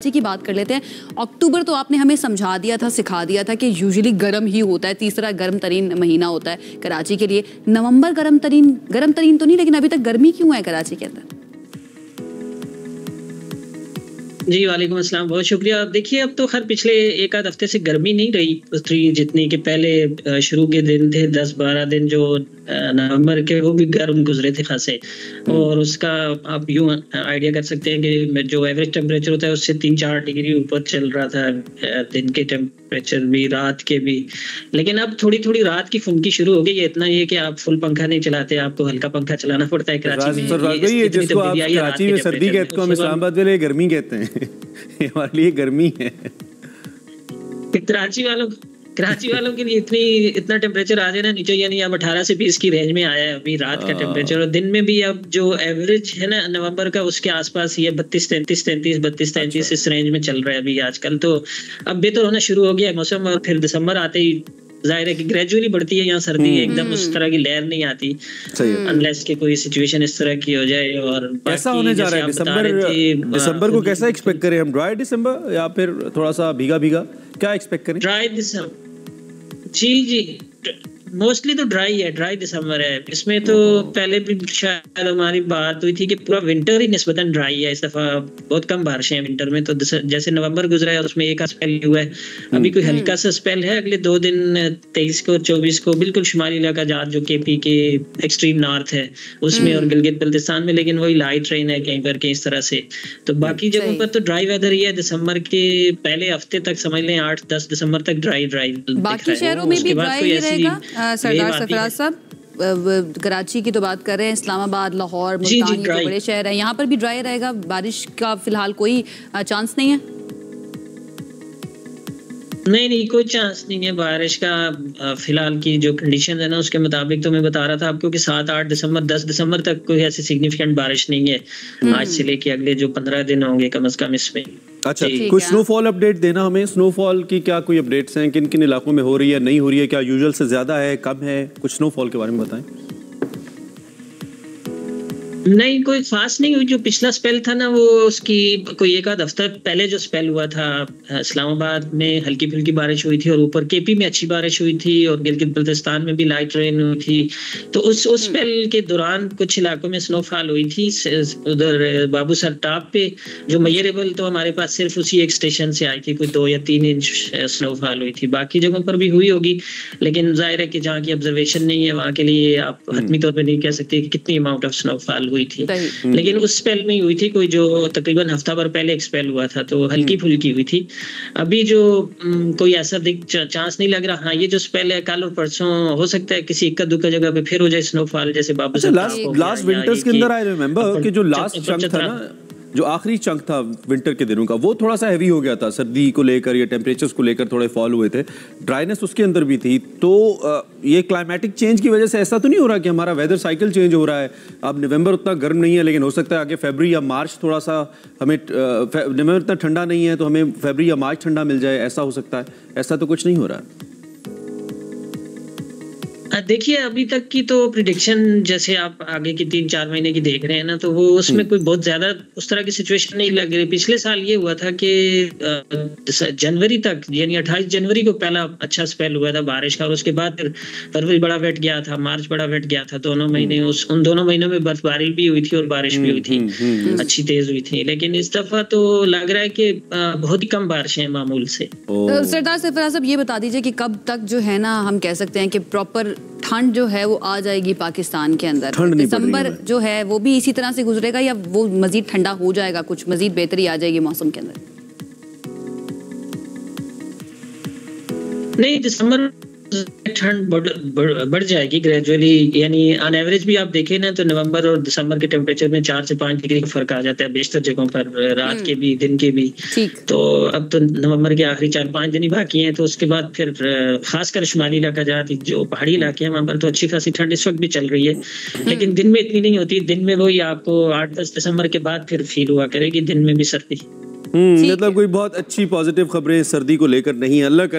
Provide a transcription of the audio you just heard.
की बात कर लेते हैं। अक्टूबर तो आपने हमें समझा दिया था, सिखा दिया था कि यूजुअली गर्म ही होता है, तीसरा गर्म तरीन महीना होता है कराची के लिए। नवंबर गर्म तरीन तो नहीं, लेकिन अभी तक गर्मी क्यों है कराची के अंदर? जी, वालेकुम अस्सलाम, बहुत शुक्रिया। देखिए, अब तो खैर पिछले 1 आध हफ्ते से गर्मी नहीं रही उतनी जितनी कि पहले शुरू के दिन थे 10-12 दिन जो नवंबर के, वो भी गर्म गुजरे थे खासे। और उसका आप यूँ आइडिया कर सकते हैं कि जो एवरेज टेम्परेचर होता है उससे 3-4 डिग्री ऊपर चल रहा था दिन के टेम्परेचर भी, रात के भी। लेकिन अब थोड़ी-थोड़ी रात की फुनकी शुरू हो गई है। इतना ये कि आप फुल पंखा नहीं चलाते, आपको हल्का पंखा चलाना पड़ता है कराची में। ये जिसको आप कराची में सर्दी कहते हैं, हम इस्लामाबाद वाले गर्मी कहते हैं। ये हमारे लिए गर्मी है। कराची वालों के लिए इतना टेम्परेचर आ जाए ना नीचे, यानी अब 18 से 20 की रेंज में आया है अभी रात का टेम्परेचर। और दिन में भी अब जो एवरेज है ना नवंबर का, उसके आसपास ही है 32-33 इस रेंज में चल रहा है अभी आजकल। तो अब बेहतर होना शुरू हो गया है मौसम। और फिर दिसंबर आते ही जाहिर है कि ग्रेजुअली बढ़ती है यहाँ सर्दी, एकदम उस तरह की लहर नहीं आती अनलेस कि कोई सिचुएशन इस तरह की हो जाए। और ऐसा होने जा रहा है दिसंबर को कैसा एक्सपेक्ट करें हम? ड्राई दिसंबर या फिर थोड़ा सा भीगा क्या एक्सपेक्ट करें? ड्राई दिसंबर, जी मोस्टली तो ड्राई दिसंबर है। इसमें तो पहले भी शायद हमारी बात हुई थी कि पूरा विंटर ही निस्बतन ड्राई है। इस दफा बहुत कम बारिशें हैं विंटर में। तो जैसे नवंबर गुजरा है उसमें एक स्पेल हुआ है, अभी कोई हल्का सा स्पेल है। अगले 2 दिन 23 को 24 को बिल्कुल शुमाली इलाका जहाँ जो केपी के एक्सट्रीम नॉर्थ है उसमें और गिलगित बल्तिस्तान में, लेकिन वही लाइट रेन है कहीं पर कहीं इस तरह से। तो बाकी जगहों पर तो ड्राई वेदर ही है। दिसंबर के पहले हफ्ते तक समझ लें 8-10 दिसंबर तक ड्राई बाकी शहरों में भी ड्राई ही रहेगा। सरदार सरफराज साहब, कराची की तो बात कर रहे हैं, इस्लामाबाद, लाहौर, मुल्तान, ये बड़े शहर हैं, यहाँ पर भी ड्राई रहेगा? बारिश का फिलहाल कोई चांस नहीं है? नहीं, कोई चांस नहीं है बारिश का। फिलहाल की जो कंडीशन है ना उसके मुताबिक तो मैं बता रहा था आपको कि 7-8 दिसंबर 10 दिसंबर तक कोई ऐसी सिग्निफिकेंट बारिश नहीं है आज से लेके अगले जो 15 दिन होंगे कम से कम इसमें। अच्छा, कुछ स्नोफॉल अपडेट देना हमें। स्नोफॉल की क्या कोई अपडेट्स हैं? किन किन इलाकों में हो रही है, नहीं हो रही है? क्या यूजुअल से ज्यादा है, कम है? कुछ स्नोफॉल के बारे में बताएं। नहीं, कोई खास नहीं हुई। जो पिछला स्पेल था ना वो उसकी कोई 1 आध हफ्ता पहले जो स्पेल हुआ था इस्लामाबाद में हल्की फुल्की बारिश हुई थी और ऊपर केपी में अच्छी बारिश हुई थी और गिलगित बल्तिस्तान में भी लाइट रेन हुई थी। तो उस स्पेल के दौरान कुछ इलाकों में स्नोफॉल हुई थी। उधर बाबू सर टॉप पे जो मेजरेबल, तो हमारे पास सिर्फ उसी एक स्टेशन से आई थी, कोई 2 या 3 इंच स्नोफॉल हुई थी। बाकी जगहों पर भी हुई होगी, लेकिन जाहिर है कि जहाँ की ऑब्जर्वेशन नहीं है वहाँ के लिए आप हतमी तौर पर नहीं कह सकते कि कितनी अमाउंट ऑफ स्नोफॉल हुई थी। लेकिन उस स्पेल में हुई थी कोई जो तकरीबन हफ्ता भर पहले एक स्पेल हुआ था, तो हल्की फुल्की हुई थी। अभी जो कोई ऐसा चांस नहीं लग रहा। हाँ, ये जो स्पेल है कल और परसों हो सकता है किसी इक्का दुक्का जगह पे फिर हो जाए स्नोफॉल, जैसे बाबू लास्ट विंटर्स के अंदर आई रिमेंबर कि जो लास्ट चंक था ना, जो आखिरी चंक था विंटर के दिनों का, वो थोड़ा सा हैवी हो गया था सर्दी को लेकर या टेम्परेचर्स को लेकर, थोड़े फॉल हुए थे, ड्राइनेस उसके अंदर भी थी। तो ये क्लाइमेटिक चेंज की वजह से ऐसा तो नहीं हो रहा कि हमारा वेदर साइकिल चेंज हो रहा है? अब नवंबर उतना गर्म नहीं है, लेकिन हो सकता है आगे फरवरी या मार्च थोड़ा सा हमें, नवंबर इतना ठंडा नहीं है तो हमें फरवरी या मार्च ठंडा मिल जाए, ऐसा हो सकता है? ऐसा तो कुछ नहीं हो रहा है। देखिए, अभी तक की तो प्रिडिक्शन जैसे आप आगे की 3-4 महीने की देख रहे हैं ना, तो वो उसमें कोई बहुत ज्यादा उस तरह की सिचुएशन नहीं लग रही। पिछले साल ये हुआ था कि जनवरी तक, यानी 28 जनवरी को पहला अच्छा स्पेल हुआ था बारिश का, और उसके बाद फिर फरवरी बड़ा वेट गया था, मार्च बड़ा वेट गया था। दोनों महीने उन दोनों महीनों में बर्फबारी भी हुई थी और बारिश भी हुई थी, अच्छी तेज हुई थी। लेकिन इस दफा तो लग रहा है कि बहुत ही कम बारिशें हैं मामूल से। सरदार सरफराज साहब, ये बता दीजिए कि कब तक जो है ना हम कह सकते हैं कि प्रॉपर ठंड जो है वो आ जाएगी पाकिस्तान के अंदर? दिसंबर जो है वो भी इसी तरह से गुजरेगा या वो मजीद ठंडा हो जाएगा, कुछ मजीद बेहतरी आ जाएगी मौसम के अंदर? नहीं, दिसंबर ठंड बढ़ जाएगी ग्रेजुअली। यानी ऑन एवरेज भी आप देखें ना तो नवंबर और दिसंबर के टेम्परेचर में 4 से 5 डिग्री का फर्क आ जाता है बेशतर जगहों पर, रात के भी दिन के भी। तो अब तो नवंबर के आखिरी 4-5 दिन ही बाकी हैं, तो उसके बाद फिर खासकर शुमाली इलाका जहाँ जो पहाड़ी इलाके हैं वहाँ पर तो अच्छी खासी ठंड इस वक्त भी चल रही है, लेकिन दिन में इतनी नहीं होती। दिन में वही आपको 8-10 दिसंबर के बाद फिर फील हुआ करेगी दिन में भी सर्दी। मतलब कोई बहुत अच्छी पॉजिटिव खबरें सर्दी को लेकर नहीं है। अल्लाह